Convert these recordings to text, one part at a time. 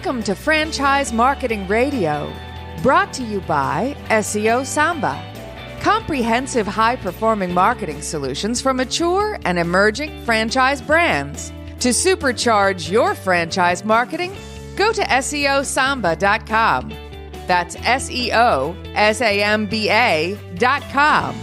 Welcome to Franchise Marketing Radio, brought to you by SEO SAMBA. Comprehensive high-performing marketing solutions for mature and emerging franchise brands. To supercharge your franchise marketing, go to SEOSamba.com. That's SEOSAMBA.com.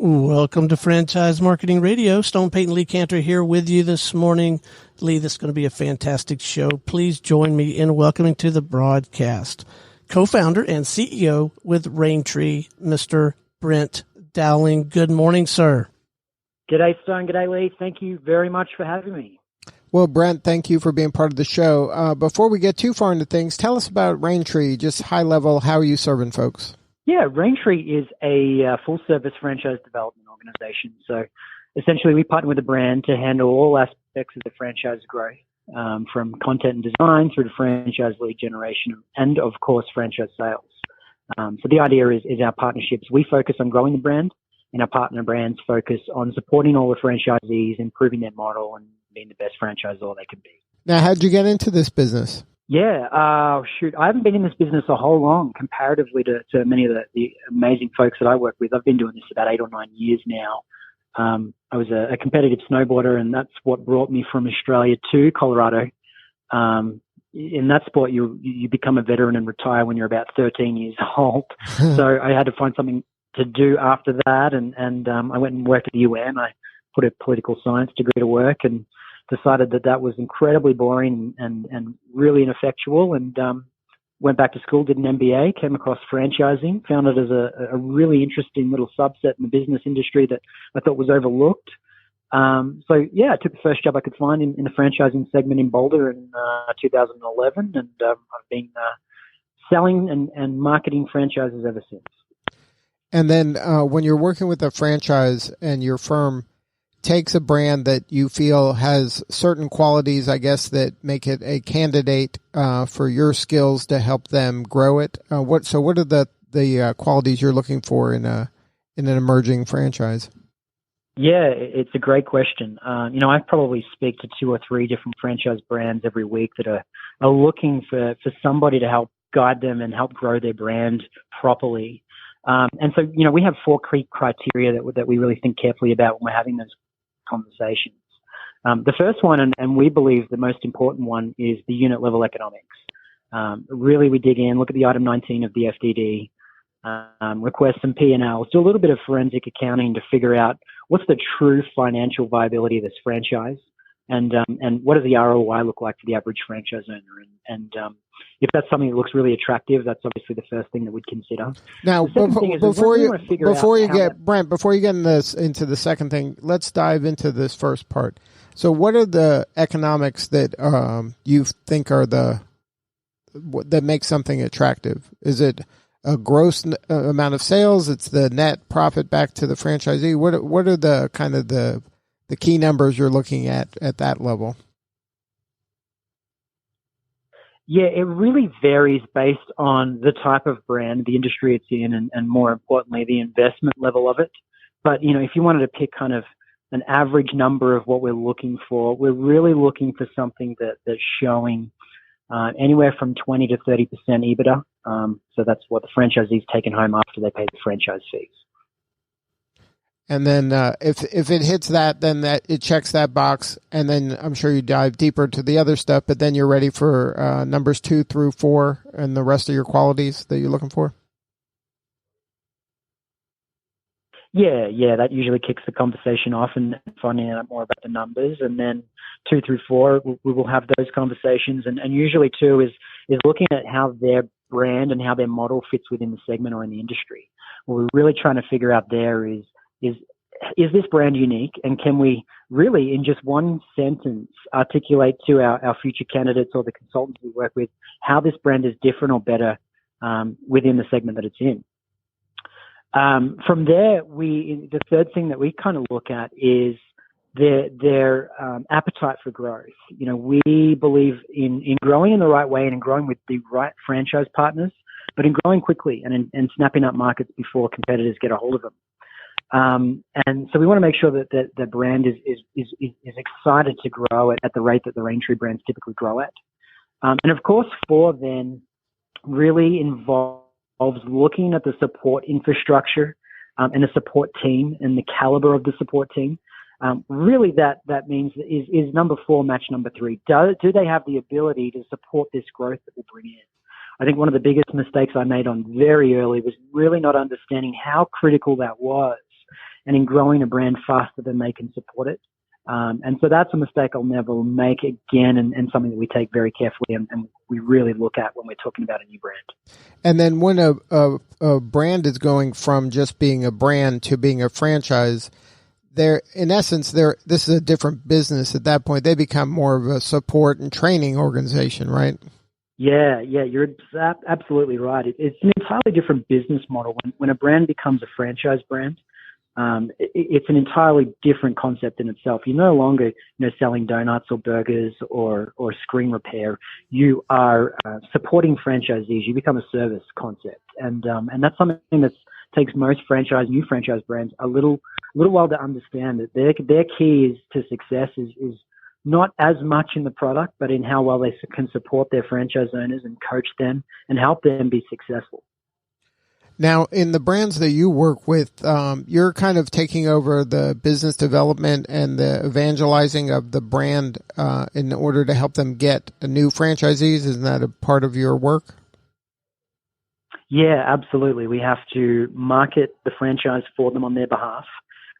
Welcome to Franchise Marketing Radio. Stone Payton Lee Cantor here with you this morning. Lee, this is going to be a fantastic show. Please join me in welcoming to the broadcast co-founder and CEO with Raintree, Mr. Brent Dowling. Good morning, sir. G'day, Stone. G'day, Lee. Thank you very much for having me. Well, Brent, thank you for being part of the show. Before we get too far into things, tell us about Raintree, just high level. How are you serving folks? Yeah, Raintree is a full-service franchise development organization. So essentially, we partner with a brand to handle all aspects of the franchise growth, from content and design through to franchise lead generation and, of course, franchise sales. So the idea is our partnerships. We focus on growing the brand, and our partner brands focus on supporting all the franchisees, improving their model, and being the best franchisor they can be. Now, how'd you get into this business? Yeah, I haven't been in this business a whole long comparatively to many of the amazing folks that I work with. I've been doing this about 8 or 9 years now. I was a competitive snowboarder, and that's what brought me from Australia to Colorado. In that sport, you become a veteran and retire when you're about 13 years old. So I had to find something to do after that, and I went and worked at the UN. I put a political science degree to work and decided that was incredibly boring and really ineffectual, and went back to school, did an MBA, came across franchising, found it as a really interesting little subset in the business industry that I thought was overlooked. I took the first job I could find in the franchising segment in Boulder in 2011, and I've been selling and marketing franchises ever since. And then when you're working with a franchise and your firm takes a brand that you feel has certain qualities, I guess, that make it a candidate for your skills to help them grow it. What are the qualities you're looking for in an emerging franchise? Yeah, it's a great question. I probably speak to 2 or 3 different franchise brands every week that are looking for somebody to help guide them and help grow their brand properly. We have 4 key criteria that we really think carefully about when we're having those conversations. The first one, and we believe the most important one, is the unit level economics. Really, we dig in, look at the item 19 of the FDD, request some P&Ls, do a little bit of forensic accounting to figure out what's the true financial viability of this franchise, and what does the ROI look like for the average franchise owner. And if that's something that looks really attractive, that's obviously the first thing that we'd consider. Now, before you get into the second thing, let's dive into this first part. So what are the economics that you think are that make something attractive? Is it a gross amount of sales? It's the net profit back to the franchisee? What are the kind of the key numbers you're looking at that level? Yeah, it really varies based on the type of brand, the industry it's in, and more importantly, the investment level of it. But, if you wanted to pick kind of an average number of what we're looking for, we're really looking for something that's showing anywhere from 20 to 30% EBITDA. So that's what the franchisee's taken home after they pay the franchise fees. And then if it hits that, then it checks that box, and then I'm sure you dive deeper to the other stuff, but then you're ready for numbers 2 through 4 and the rest of your qualities that you're looking for? Yeah, that usually kicks the conversation off and finding out more about the numbers. And then 2 through 4, we will have those conversations. And usually 2 is looking at how their brand and how their model fits within the segment or in the industry. What we're really trying to figure out there is this brand unique, and can we really, in just one sentence, articulate to our future candidates or the consultants we work with how this brand is different or better within the segment that it's in? From there, the third thing that we kind of look at is their appetite for growth. We believe in growing in the right way and in growing with the right franchise partners, but in growing quickly and snapping up markets before competitors get a hold of them. And so we want to make sure that the brand is excited to grow at the rate that the Raintree brands typically grow at. And of course, 4 then really involves looking at the support infrastructure and the support team and the caliber of the support team. Really, that means is number 4 match number 3. Do they have the ability to support this growth that we'll bring in? I think one of the biggest mistakes I made on very early was really not understanding how critical that was, and in growing a brand faster than they can support it. And so that's a mistake I'll never make again, and something that we take very carefully and we really look at when we're talking about a new brand. And then when a brand is going from just being a brand to being a franchise, in essence, this is a different business at that point. They become more of a support and training organization, right? Yeah, you're absolutely right. It's an entirely different business model. When a brand becomes a franchise brand, it's an entirely different concept in itself. You're no longer, selling donuts or burgers or screen repair. You are supporting franchisees. You become a service concept, and that's something that takes most new franchise brands a little while to understand. That their key to success is not as much in the product, but in how well they can support their franchise owners and coach them and help them be successful. Now, in the brands that you work with, you're kind of taking over the business development and the evangelizing of the brand in order to help them get new franchisees. Isn't that a part of your work? Yeah, absolutely. We have to market the franchise for them on their behalf,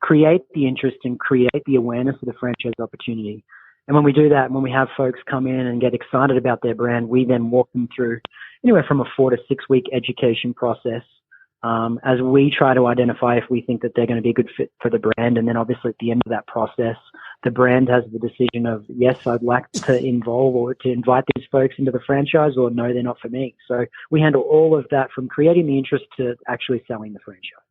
create the interest and create the awareness of the franchise opportunity. And when we do that, when we have folks come in and get excited about their brand, we then walk them through anywhere from a 4 to 6 week education process as we try to identify if we think that they're going to be a good fit for the brand. And then obviously at the end of that process, the brand has the decision of, yes, I'd like to involve or to invite these folks into the franchise, or no, they're not for me. So we handle all of that from creating the interest to actually selling the franchise.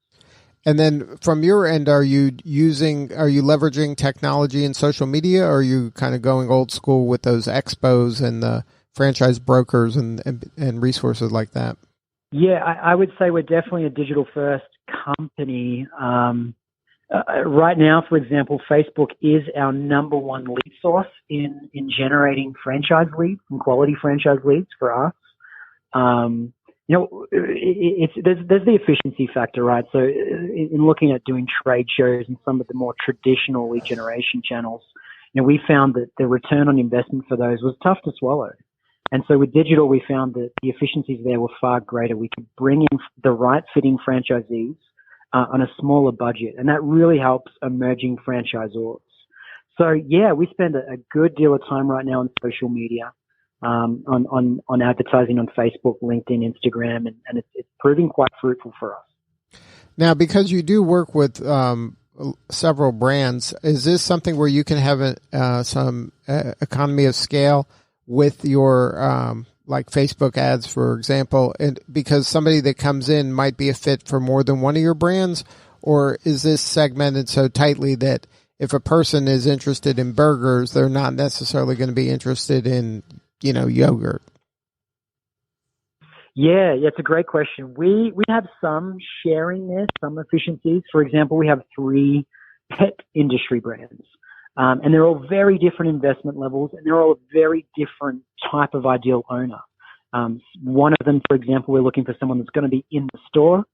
And then from your end, are you leveraging technology and social media, or are you kind of going old school with those expos and the franchise brokers and resources like that? Yeah, I would say we're definitely a digital first company. Right now, for example, Facebook is our number 1 lead source in generating franchise leads and quality franchise leads for us. There's the efficiency factor, right? So in looking at doing trade shows and some of the more traditional lead generation channels, we found that the return on investment for those was tough to swallow. And so with digital, we found that the efficiencies there were far greater. We could bring in the right fitting franchisees on a smaller budget, and that really helps emerging franchisors. So yeah, we spend a good deal of time right now on social media, on advertising on Facebook, LinkedIn, Instagram, and it's proving quite fruitful for us. Now, because you do work with several brands, is this something where you can have some economy of scale with your like Facebook ads, for example, and because somebody that comes in might be a fit for more than one of your brands? Or is this segmented so tightly that if a person is interested in burgers, they're not necessarily going to be interested in, yogurt? Yeah, it's a great question. We have some sharing there, some efficiencies. For example, we have 3 pet industry brands. And they're all very different investment levels, and they're all a very different type of ideal owner. One of them, for example, we're looking for someone that's going to be in the store,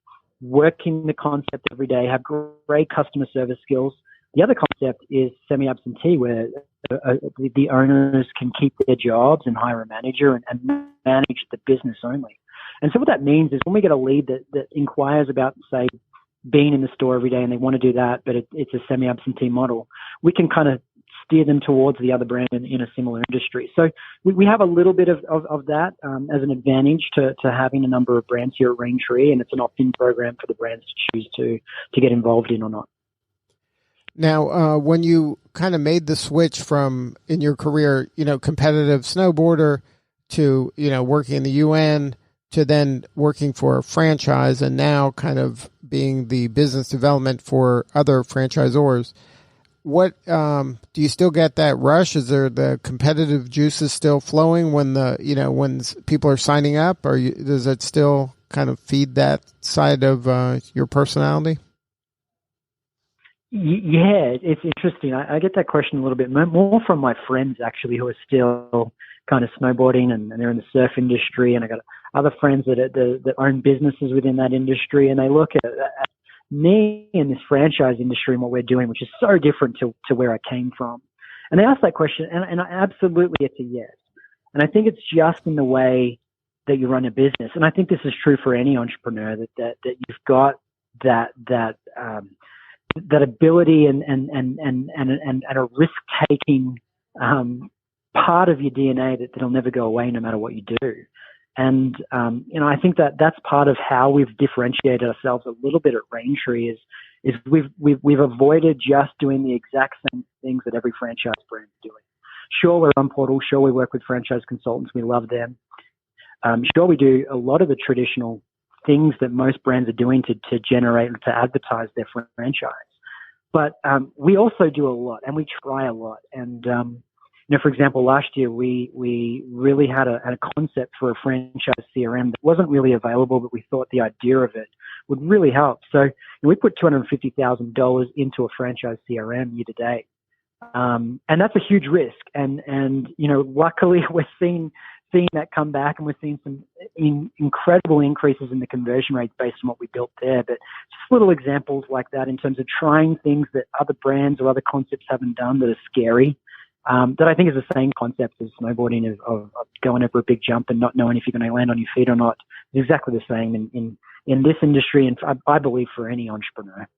working the concept every day, have great customer service skills. The other concept is semi-absentee, where the owners can keep their jobs and hire a manager and manage the business only. And so what that means is when we get a lead that inquires about, say, being in the store every day and they want to do that, but it's a semi-absentee model, we can kind of steer them towards the other brand in a similar industry. So we have a little bit of that as an advantage to having a number of brands here at Raintree, and it's an opt-in program for the brands to choose to get involved in or not. Now, when you kind of made the switch from, in your career, competitive snowboarder to, working in the UN, to then working for a franchise, and now kind of being the business development for other franchisors, what do you still get that rush? Is there the competitive juices still flowing when when people are signing up, or does it still kind of feed that side of your personality? Yeah, it's interesting. I get that question a little bit more from my friends, actually, who are still kind of snowboarding and they're in the surf industry. And I got other friends that own businesses within that industry, and they look at me in this franchise industry and what we're doing, which is so different to where I came from. And they ask that question, and I absolutely get a yes. And I think it's just in the way that you run a business. And I think this is true for any entrepreneur, that you've got that ability and a risk-taking part of your DNA that'll never go away no matter what you do. And I think that's part of how we've differentiated ourselves a little bit at Raintree is we've avoided just doing the exact same things that every franchise brand is doing. Sure, we're on portal. Sure, we work with franchise consultants. We love them. Sure, we do a lot of the traditional things that most brands are doing to generate and to advertise their franchise. But we also do a lot, and we try a lot. And for example, last year we really had a concept for a franchise CRM that wasn't really available, but we thought the idea of it would really help. So we put $250,000 into a franchise CRM year to date, and that's a huge risk. And luckily we're seeing that come back, and we're seeing some incredible increases in the conversion rates based on what we built there. But just little examples like that in terms of trying things that other brands or other concepts haven't done that are scary. That I think is the same concept as snowboarding of going over a big jump and not knowing if you're going to land on your feet or not. It's exactly the same in this industry, and I believe for any entrepreneur.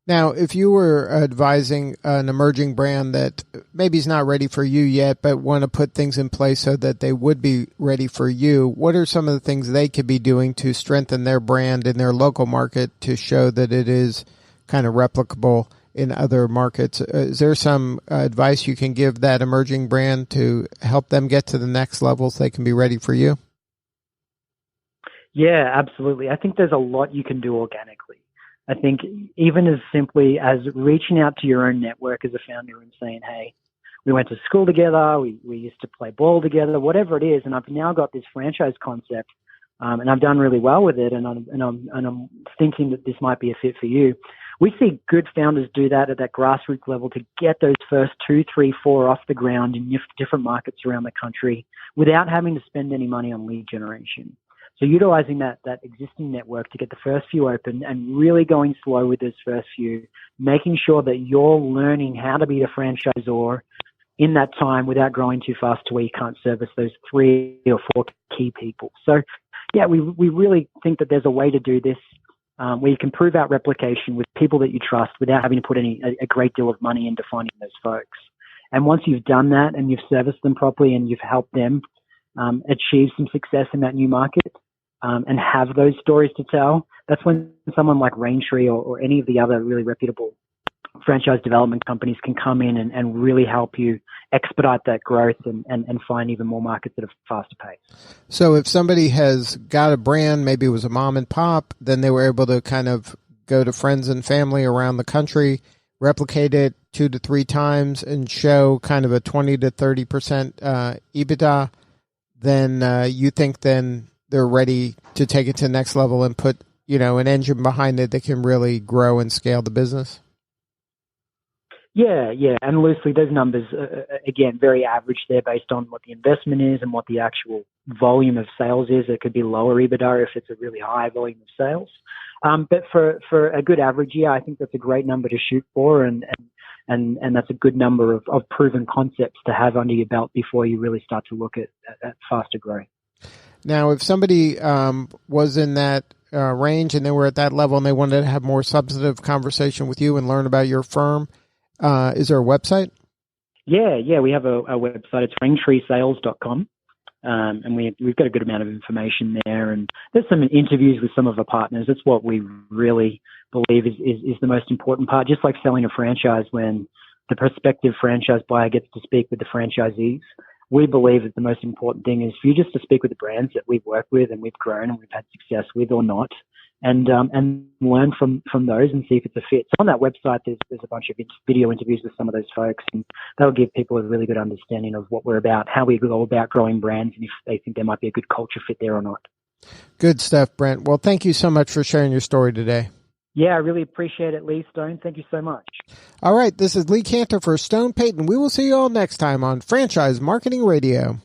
Now, if you were advising an emerging brand that maybe is not ready for you yet, but want to put things in place so that they would be ready for you, what are some of the things they could be doing to strengthen their brand in their local market to show that it is kind of replicable in other markets? Is there some advice you can give that emerging brand to help them get to the next level so they can be ready for you? Yeah, absolutely. I think there's a lot you can do organically. I think even as simply as reaching out to your own network as a founder and saying, hey, we went to school together, we used to play ball together, whatever it is, and I've now got this franchise concept, and I've done really well with it, and I'm thinking that this might be a fit for you. We see good founders do that at that grassroots level to get those first 2, 3, 4 off the ground in different markets around the country without having to spend any money on lead generation. So utilizing that existing network to get the first few open and really going slow with those first few, making sure that you're learning how to be a franchisor in that time without growing too fast to where you can't service those 3 or 4 key people. So yeah, we really think that there's a way to do this where you can prove out replication with people that you trust without having to put a great deal of money into finding those folks. And once you've done that and you've serviced them properly and you've helped them achieve some success in that new market, and have those stories to tell, that's when someone like Raintree or any of the other really reputable franchise development companies can come in and really help you expedite that growth and find even more markets at a faster pace. So if somebody has got a brand, maybe it was a mom and pop, then they were able to kind of go to friends and family around the country, replicate it 2 to 3 times and show kind of a 20 to 30% EBITDA, then you think then they're ready to take it to the next level and put, an engine behind it that can really grow and scale the business? Yeah. And loosely, those numbers, again, very average there based on what the investment is and what the actual volume of sales is. It could be lower EBITDA if it's a really high volume of sales. But for a good average, yeah, I think that's a great number to shoot for, and that's a good number of proven concepts to have under your belt before you really start to look at faster growth. Now, if somebody was in that range and they were at that level and they wanted to have more substantive conversation with you and learn about your firm, is there a website? Yeah, we have a website. It's raintreesales.com, and we've got a good amount of information there. And there's some interviews with some of our partners. That's what we really believe is the most important part. Just like selling a franchise, when the prospective franchise buyer gets to speak with the franchisees, we believe that the most important thing is for you just to speak with the brands that we've worked with and we've grown and we've had success with or not, and learn from those and see if it's a fit. So on that website, there's a bunch of video interviews with some of those folks, and that'll give people a really good understanding of what we're about, how we go about growing brands, and if they think there might be a good culture fit there or not. Good stuff, Brent. Well, thank you so much for sharing your story today. Yeah, I really appreciate it, Lee Stone. Thank you so much. All right, this is Lee Cantor for Stone Payton. We will see you all next time on Franchise Marketing Radio.